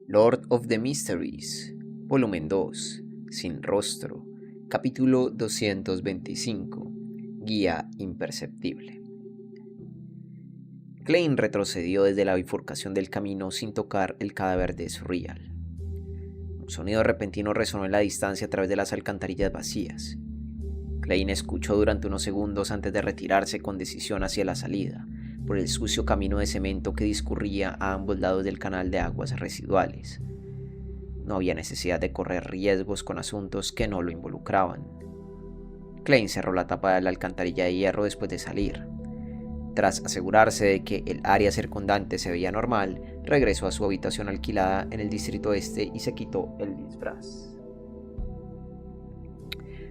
Lord of the Mysteries, volumen 2, Sin Rostro, capítulo 225, Guía Imperceptible. Klein retrocedió desde la bifurcación del camino sin tocar el cadáver de Surreal. Un sonido repentino resonó en la distancia a través de las alcantarillas vacías. Klein escuchó durante unos segundos antes de retirarse con decisión hacia la salida, por el sucio camino de cemento que discurría a ambos lados del canal de aguas residuales. No había necesidad de correr riesgos con asuntos que no lo involucraban. Klein cerró la tapa de la alcantarilla de hierro después de salir. Tras asegurarse de que el área circundante se veía normal, regresó a su habitación alquilada en el distrito este y se quitó el disfraz.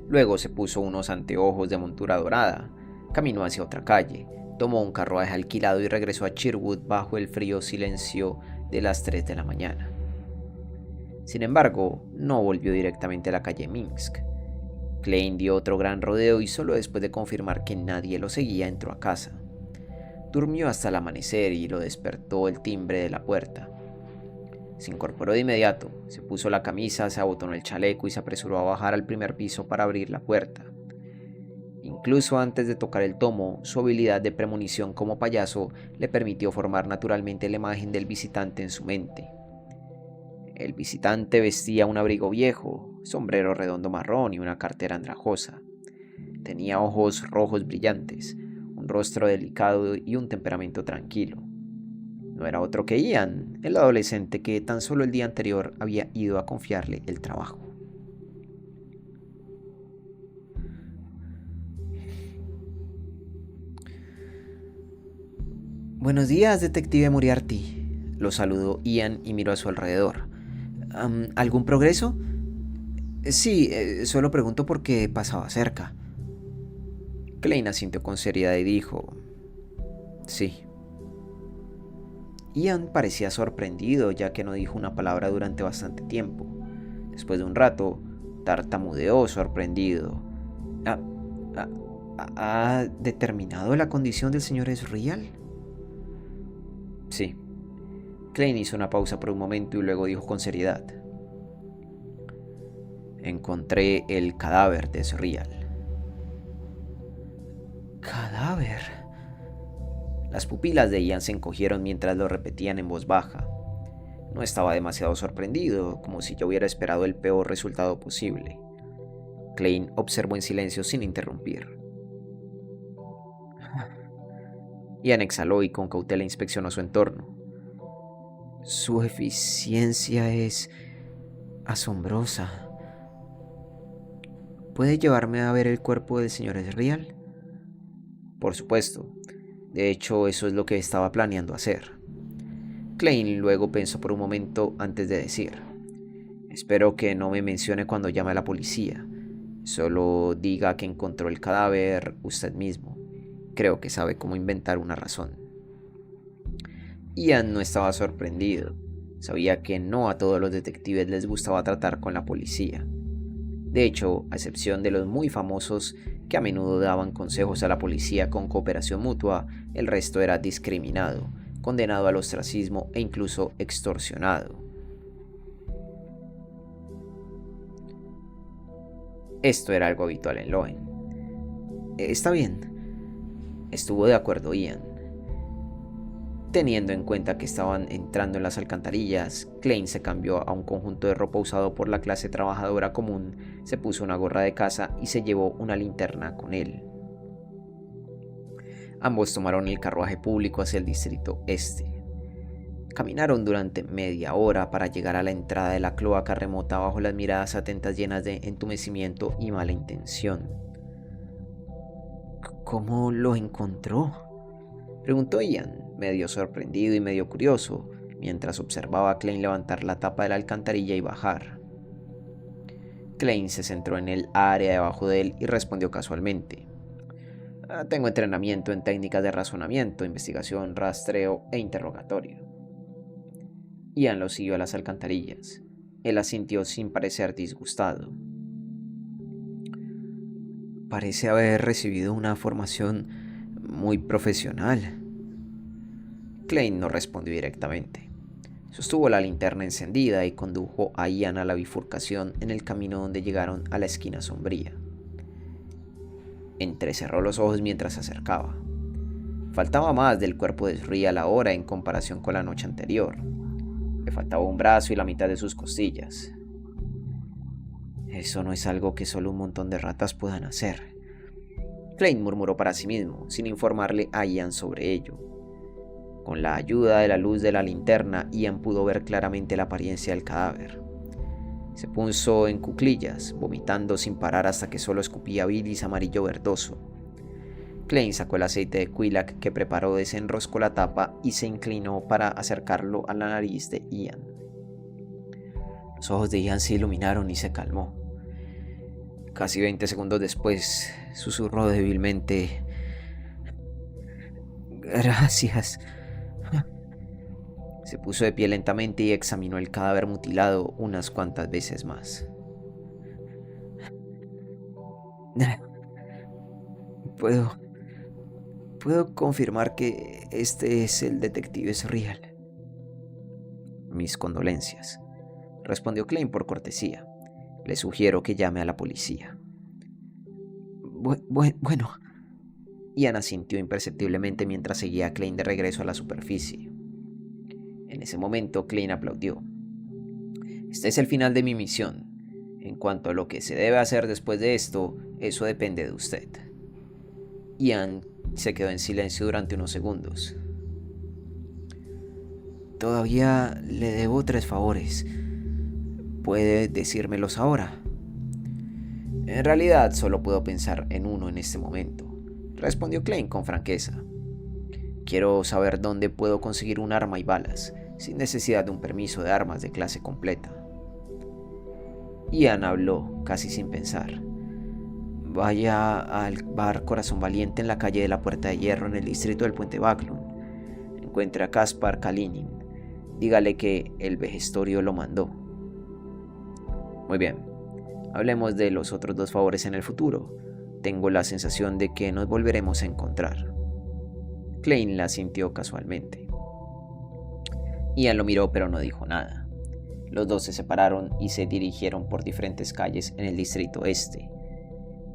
Luego se puso unos anteojos de montura dorada, caminó hacia otra calle, tomó un carruaje alquilado y regresó a Sherwood bajo el frío silencio de las 3 de la mañana. Sin embargo, no volvió directamente a la calle Minsk. Klein dio otro gran rodeo y solo después de confirmar que nadie lo seguía entró a casa. Durmió hasta el amanecer y lo despertó el timbre de la puerta. Se incorporó de inmediato, se puso la camisa, se abotonó el chaleco y se apresuró a bajar al primer piso para abrir la puerta. Incluso antes de tocar el tomo, su habilidad de premonición como payaso le permitió formar naturalmente la imagen del visitante en su mente. El visitante vestía un abrigo viejo, sombrero redondo marrón y una cartera andrajosa. Tenía ojos rojos brillantes, un rostro delicado y un temperamento tranquilo. No era otro que Ian, el adolescente que tan solo el día anterior había ido a confiarle el trabajo. Buenos días, detective Moriarty. Lo saludó Ian y miró a su alrededor. ¿Algún progreso? Sí, solo pregunto porque pasaba cerca. Klein asintió con seriedad y dijo: sí. Ian parecía sorprendido, ya que no dijo una palabra durante bastante tiempo. Después de un rato, tartamudeó sorprendido. ¿Ha, ha determinado la condición del señor Esrial? Sí. Klein hizo una pausa por un momento y luego dijo con seriedad: encontré el cadáver de Esrial. ¿Cadáver? Las pupilas de Ian se encogieron mientras lo repetían en voz baja. No estaba demasiado sorprendido, como si yo hubiera esperado el peor resultado posible. Klein observó en silencio sin interrumpir. Ian exhaló y con cautela inspeccionó su entorno. Su eficiencia es asombrosa. ¿Puede llevarme a ver el cuerpo del señor Esrial? Por supuesto. De hecho, eso es lo que estaba planeando hacer. Klein luego pensó por un momento antes de decir: espero que no me mencione cuando llame a la policía. Solo diga que encontró el cadáver usted mismo. Creo que sabe cómo inventar una razón. Ian no estaba sorprendido. Sabía que no a todos los detectives les gustaba tratar con la policía. De hecho, a excepción de los muy famosos que a menudo daban consejos a la policía con cooperación mutua, el resto era discriminado, condenado al ostracismo e incluso extorsionado. Esto era algo habitual en Loen. Está bien, estuvo de acuerdo Ian. Teniendo en cuenta que estaban entrando en las alcantarillas, Klein se cambió a un conjunto de ropa usado por la clase trabajadora común, se puso una gorra de caza y se llevó una linterna con él. Ambos tomaron el carruaje público hacia el distrito este. Caminaron durante media hora para llegar a la entrada de la cloaca remota bajo las miradas atentas llenas de entumecimiento y mala intención. ¿Cómo lo encontró?, preguntó Ian, medio sorprendido y medio curioso, mientras observaba a Klein levantar la tapa de la alcantarilla y bajar. Klein se centró en el área debajo de él y respondió casualmente: tengo entrenamiento en técnicas de razonamiento, investigación, rastreo e interrogatorio. Ian lo siguió a las alcantarillas. Él asintió sin parecer disgustado. Parece haber recibido una formación muy profesional. Klein no respondió directamente. Sostuvo la linterna encendida y condujo a Ian a la bifurcación en el camino donde llegaron a la esquina sombría. Entrecerró los ojos mientras se acercaba. Faltaba más del cuerpo de Sriel ahora en comparación con la noche anterior. Le faltaba un brazo y la mitad de sus costillas. Eso no es algo que solo un montón de ratas puedan hacer. Klein murmuró para sí mismo, sin informarle a Ian sobre ello. Con la ayuda de la luz de la linterna, Ian pudo ver claramente la apariencia del cadáver. Se puso en cuclillas, vomitando sin parar hasta que solo escupía bilis amarillo verdoso. Klein sacó el aceite de Quilac que preparó, desenroscó la tapa y se inclinó para acercarlo a la nariz de Ian. Los ojos de Ian se iluminaron y se calmó. Casi 20 segundos después, susurró débilmente: «Gracias». Se puso de pie lentamente y examinó el cadáver mutilado unas cuantas veces más. Puedo confirmar que este es el detective Sriel. Mis condolencias, respondió Klein por cortesía. Le sugiero que llame a la policía. Bueno. Ian asintió imperceptiblemente mientras seguía a Klein de regreso a la superficie. En ese momento, Klein aplaudió. Este es el final de mi misión. En cuanto a lo que se debe hacer después de esto, eso depende de usted. Ian se quedó en silencio durante unos segundos. Todavía le debo 3 favores. ¿Puede decírmelos ahora? En realidad, solo puedo pensar en uno en este momento, respondió Klein con franqueza. Quiero saber dónde puedo conseguir un arma y balas, sin necesidad de un permiso de armas de clase completa. Ian habló, casi sin pensar. Vaya al bar Corazón Valiente en la calle de la Puerta de Hierro en el distrito del Puente Backlund. Encuentre a Kaspar Kalinin. Dígale que el vejestorio lo mandó. Muy bien. Hablemos de los otros 2 favores en el futuro. Tengo la sensación de que nos volveremos a encontrar. Klein la sintió casualmente. Ian lo miró pero no dijo nada. Los dos se separaron y se dirigieron por diferentes calles en el distrito este.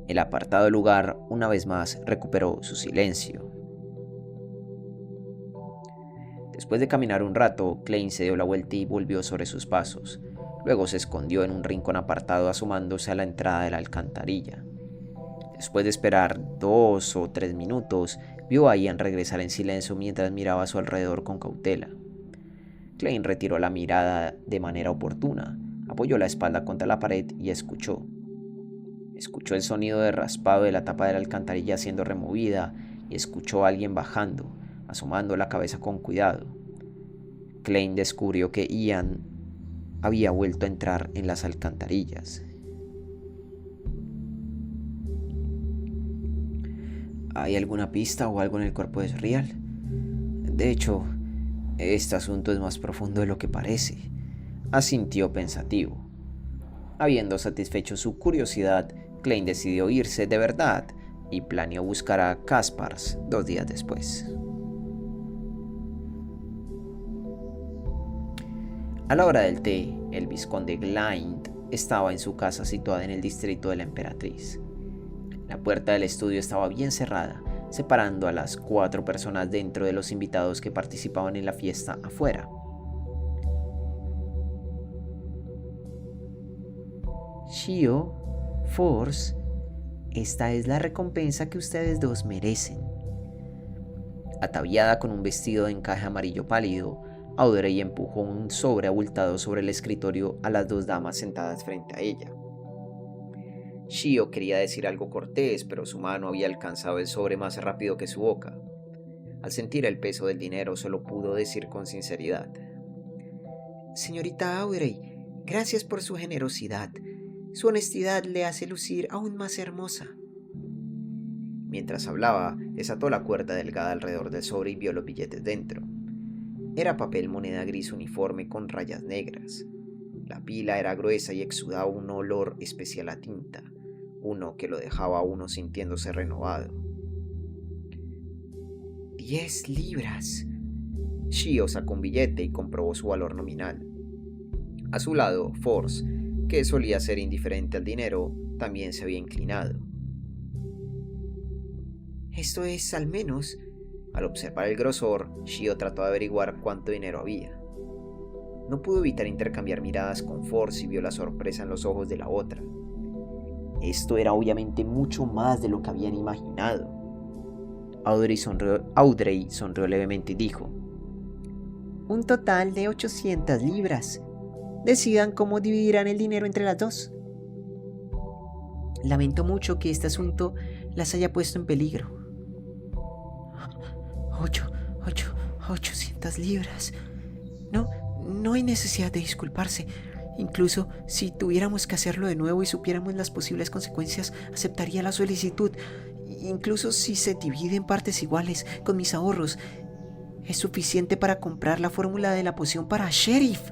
El apartado lugar, una vez más, recuperó su silencio. Después de caminar un rato, Klein se dio la vuelta y volvió sobre sus pasos. Luego se escondió en un rincón apartado asomándose a la entrada de la alcantarilla. Después de esperar 2 o 3 minutos, vio a Ian regresar en silencio mientras miraba a su alrededor con cautela. Klein retiró la mirada de manera oportuna, apoyó la espalda contra la pared y escuchó. Escuchó el sonido de raspado de la tapa de la alcantarilla siendo removida y escuchó a alguien bajando, asomando la cabeza con cuidado. Klein descubrió que Ian había vuelto a entrar en las alcantarillas. ¿Hay alguna pista o algo en el cuerpo de Sriel? De hecho, este asunto es más profundo de lo que parece, asintió pensativo. Habiendo satisfecho su curiosidad, Klein decidió irse de verdad y planeó buscar a Kaspars 2 días después. A la hora del té, el vizconde Glind estaba en su casa situada en el distrito de la Emperatriz. La puerta del estudio estaba bien cerrada, separando a las 4 personas dentro de los invitados que participaban en la fiesta afuera. Shio, Force, esta es la recompensa que ustedes 2 merecen. Ataviada con un vestido de encaje amarillo pálido, Audrey empujó un sobre abultado sobre el escritorio a las 2 damas sentadas frente a ella. Shio quería decir algo cortés, pero su mano había alcanzado el sobre más rápido que su boca. Al sentir el peso del dinero, solo pudo decir con sinceridad: Señorita Audrey, gracias por su generosidad. Su honestidad le hace lucir aún más hermosa. Mientras hablaba, desató la cuerda delgada alrededor del sobre y vio los billetes dentro. Era papel moneda gris uniforme con rayas negras. La pila era gruesa y exudaba un olor especial a tinta, uno que lo dejaba a uno sintiéndose renovado. 10 libras. Shio sacó un billete y comprobó su valor nominal. A su lado, Force, que solía ser indiferente al dinero, también se había inclinado. Esto es al menos... Al observar el grosor, Shio trató de averiguar cuánto dinero había. No pudo evitar intercambiar miradas con Force y vio la sorpresa en los ojos de la otra. Esto era obviamente mucho más de lo que habían imaginado. Audrey sonrió levemente y dijo: un total de 800 libras. Decidan cómo dividirán el dinero entre las dos. Lamento mucho que este asunto las haya puesto en peligro. 800 libras. No hay necesidad de disculparse. Incluso si tuviéramos que hacerlo de nuevo y supiéramos las posibles consecuencias, aceptaría la solicitud. Incluso si se divide en partes iguales con mis ahorros, es suficiente para comprar la fórmula de la poción para Sheriff.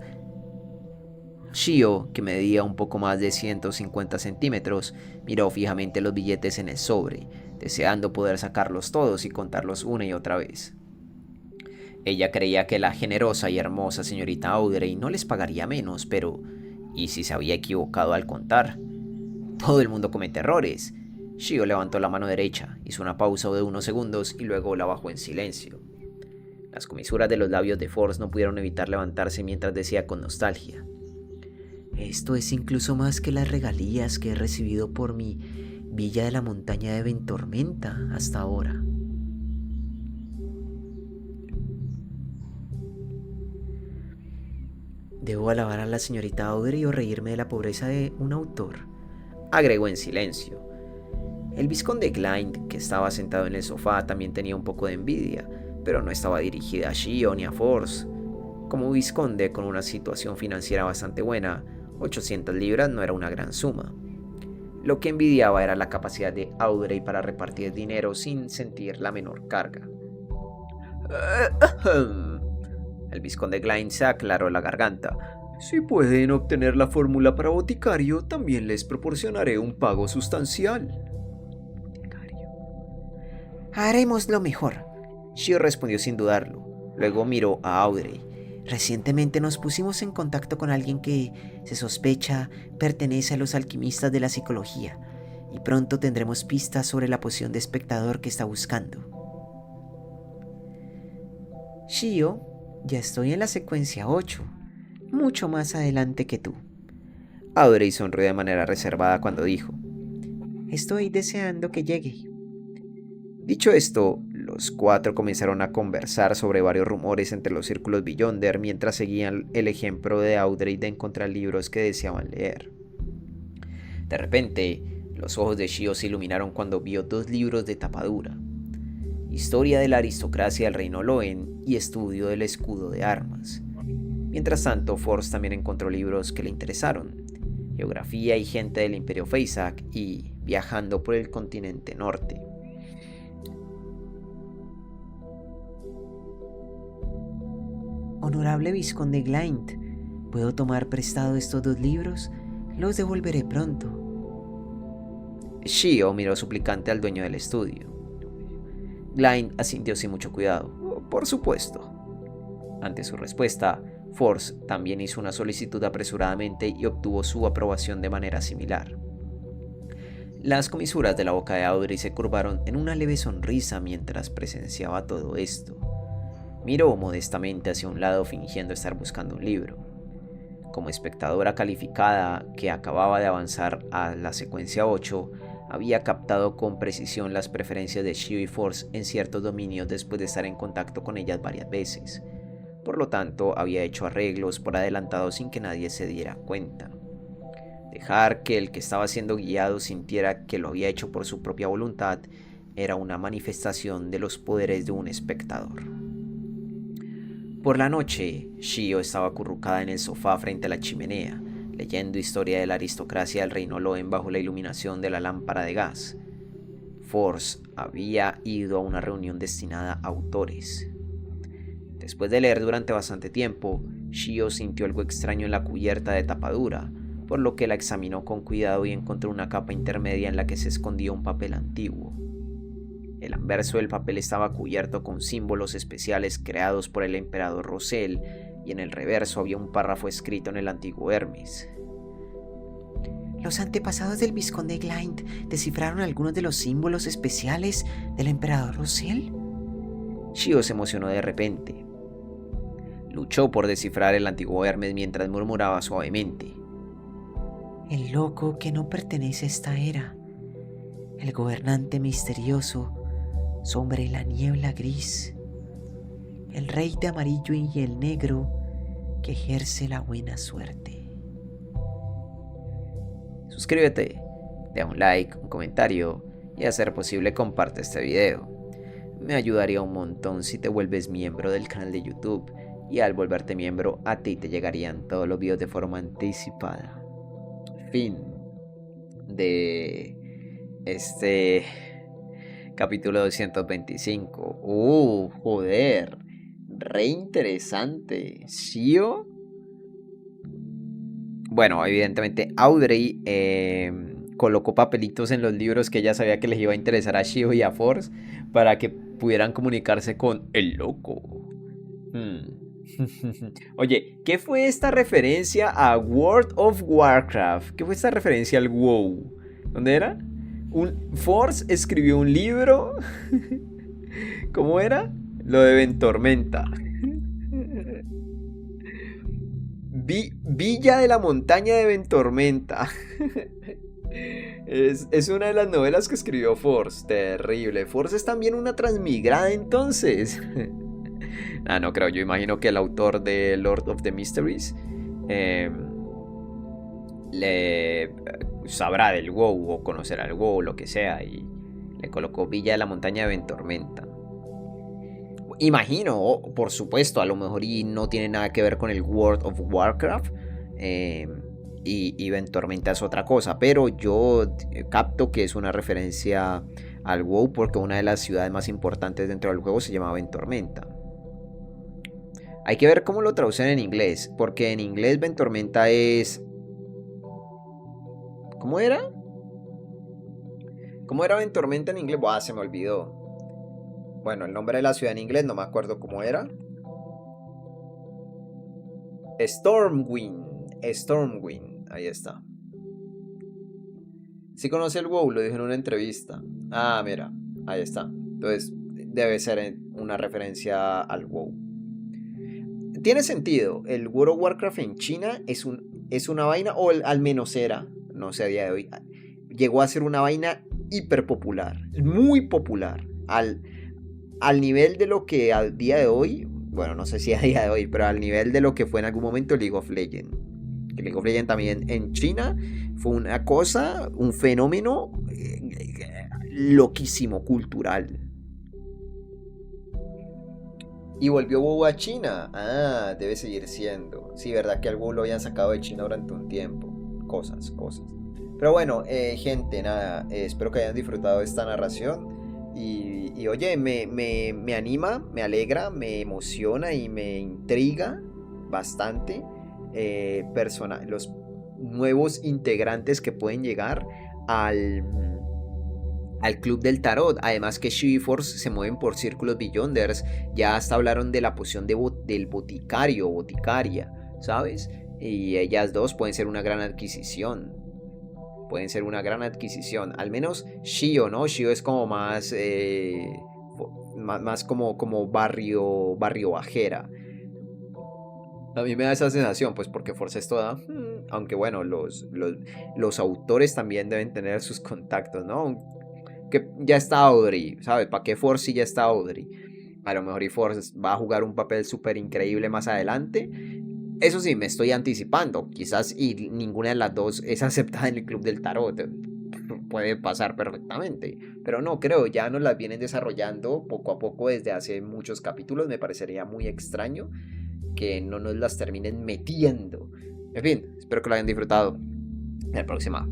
Shio, que medía un poco más de 150 centímetros, miró fijamente los billetes en el sobre, deseando poder sacarlos todos y contarlos una y otra vez. Ella creía que la generosa y hermosa señorita Audrey no les pagaría menos, pero ¿y si se había equivocado al contar? Todo el mundo comete errores. Shio levantó la mano derecha, hizo una pausa de unos segundos y luego la bajó en silencio. Las comisuras de los labios de Force no pudieron evitar levantarse mientras decía con nostalgia: esto es incluso más que las regalías que he recibido por mi villa de la montaña de Ventormenta hasta ahora. ¿Debo alabar a la señorita Audrey o reírme de la pobreza de un autor?, agregó en silencio. El vizconde Glynd, que estaba sentado en el sofá, también tenía un poco de envidia, pero no estaba dirigida a Shio ni a Force. Como vizconde con una situación financiera bastante buena, 800 libras no era una gran suma. Lo que envidiaba era la capacidad de Audrey para repartir dinero sin sentir la menor carga. El vizconde Glynd se aclaró la garganta. Si pueden obtener la fórmula para boticario, también les proporcionaré un pago sustancial. Haremos lo mejor, Shio respondió sin dudarlo. Luego miró a Audrey. Recientemente nos pusimos en contacto con alguien que se sospecha pertenece a los alquimistas de la psicología, y pronto tendremos pistas sobre la poción de espectador que está buscando. Shio, ya estoy en la secuencia 8, mucho más adelante que tú. Audrey sonrió de manera reservada cuando dijo: estoy deseando que llegue. Dicho esto, los cuatro comenzaron a conversar sobre varios rumores entre los círculos Beyonder mientras seguían el ejemplo de Audrey de encontrar libros que deseaban leer. De repente, los ojos de Shio se iluminaron cuando vio 2 libros de tapadura: Historia de la aristocracia del reino Loen y Estudio del escudo de armas. Mientras tanto, Force también encontró libros que le interesaron: Geografía y gente del Imperio Feysak y Viajando por el continente norte. Honorable vizconde Glynd, ¿puedo tomar prestado estos 2 libros? Los devolveré pronto. Shio miró suplicante al dueño del estudio. Glynd asintió sin mucho cuidado. Por supuesto. Ante su respuesta, Force también hizo una solicitud apresuradamente y obtuvo su aprobación de manera similar. Las comisuras de la boca de Audrey se curvaron en una leve sonrisa mientras presenciaba todo esto. Miró modestamente hacia un lado fingiendo estar buscando un libro. Como espectadora calificada que acababa de avanzar a la secuencia 8, había captado con precisión las preferencias de Shio y Force en ciertos dominios después de estar en contacto con ellas varias veces. Por lo tanto, había hecho arreglos por adelantado sin que nadie se diera cuenta. Dejar que el que estaba siendo guiado sintiera que lo había hecho por su propia voluntad era una manifestación de los poderes de un espectador. Por la noche, Shio estaba acurrucada en el sofá frente a la chimenea, leyendo historia de la aristocracia del reino Loen bajo la iluminación de la lámpara de gas. Force había ido a una reunión destinada a autores. Después de leer durante bastante tiempo, Shio sintió algo extraño en la cubierta de tapadura, por lo que la examinó con cuidado y encontró una capa intermedia en la que se escondía un papel antiguo. El anverso del papel estaba cubierto con símbolos especiales creados por el emperador Rosell, y en el reverso había un párrafo escrito en el antiguo Hermes. Los antepasados del vizconde Glynde descifraron algunos de los símbolos especiales del emperador Rosell. Shio se emocionó de repente. Luchó por descifrar el antiguo Hermes mientras murmuraba suavemente. El loco que no pertenece a esta era, el gobernante misterioso sobre la niebla gris, el rey de amarillo y el negro que ejerce la buena suerte. Suscríbete, deja un like, un comentario y a ser posible comparte este video. Me ayudaría un montón si te vuelves miembro del canal de YouTube, y al volverte miembro a ti te llegarían todos los videos de forma anticipada. Fin de este capítulo 225. Joder, re interesante. ¿Shio? Bueno, evidentemente Audrey colocó papelitos en los libros que ella sabía que les iba a interesar a Shio y a Force para que pudieran comunicarse con el loco. Oye, ¿qué fue esta referencia a World of Warcraft? ¿Qué fue esta referencia al WoW? ¿Dónde era? Force escribió un libro. ¿Cómo era? Lo de Ventormenta. Villa de la montaña de Ventormenta. Es una de las novelas que escribió Force. Terrible. Force es también una transmigrada entonces. No creo. Yo imagino que el autor de Lord of the Mysteries le sabrá del WoW o conocerá el WoW o lo que sea, y le colocó Villa de la montaña de Ventormenta. Imagino, por supuesto, a lo mejor y no tiene nada que ver con el World of Warcraft, y Ventormenta es otra cosa, pero yo capto que es una referencia al WoW porque una de las ciudades más importantes dentro del juego se llama Ventormenta. Hay que ver cómo lo traducen en inglés, porque en inglés Ventormenta es... ¿Cómo era? ¿Cómo era Ventormenta en inglés? Buah, se me olvidó. Bueno, el nombre de la ciudad en inglés no me acuerdo cómo era. Stormwind. Stormwind. Ahí está. Sí conoce el WoW, lo dijo en una entrevista. Ah, mira. Ahí está. Entonces debe ser una referencia al WoW. Tiene sentido. El World of Warcraft en China es una vaina, o al menos era, no sé a día de hoy, llegó a ser una vaina hiper popular, muy popular, al nivel de lo que a día de hoy, bueno, no sé si a día de hoy, pero al nivel de lo que fue en algún momento League of Legends. Que League of Legends también en China fue una cosa, un fenómeno loquísimo, cultural. Y volvió WoW a China. Ah, debe seguir siendo. Sí, verdad que al WoW lo habían sacado de China durante un tiempo. Cosas. Pero bueno, gente, nada. Espero que hayan disfrutado esta narración. Y oye, me anima, me alegra, me emociona y me intriga bastante los nuevos integrantes que pueden llegar al club del tarot. Además que Shio y Force se mueven por círculos Beyonders. Ya hasta hablaron de la poción del boticario o boticaria, ¿sabes? Y ellas dos pueden ser una gran adquisición. Al menos Shio, ¿no? Shio es como más como barrio bajera. A mí me da esa sensación, pues porque Force es toda... Aunque bueno, los autores también deben tener sus contactos, ¿no? Que ya está Audrey, ¿sabes? ¿Para qué Force si ya está Audrey? A lo mejor y Force va a jugar un papel súper increíble más adelante. Eso sí, me estoy anticipando. Quizás y ninguna de las dos es aceptada en el club del tarot. Puede pasar perfectamente. Pero no creo, ya nos las vienen desarrollando poco a poco desde hace muchos capítulos. Me parecería muy extraño que no nos las terminen metiendo. En fin, espero que lo hayan disfrutado. Hasta la próxima.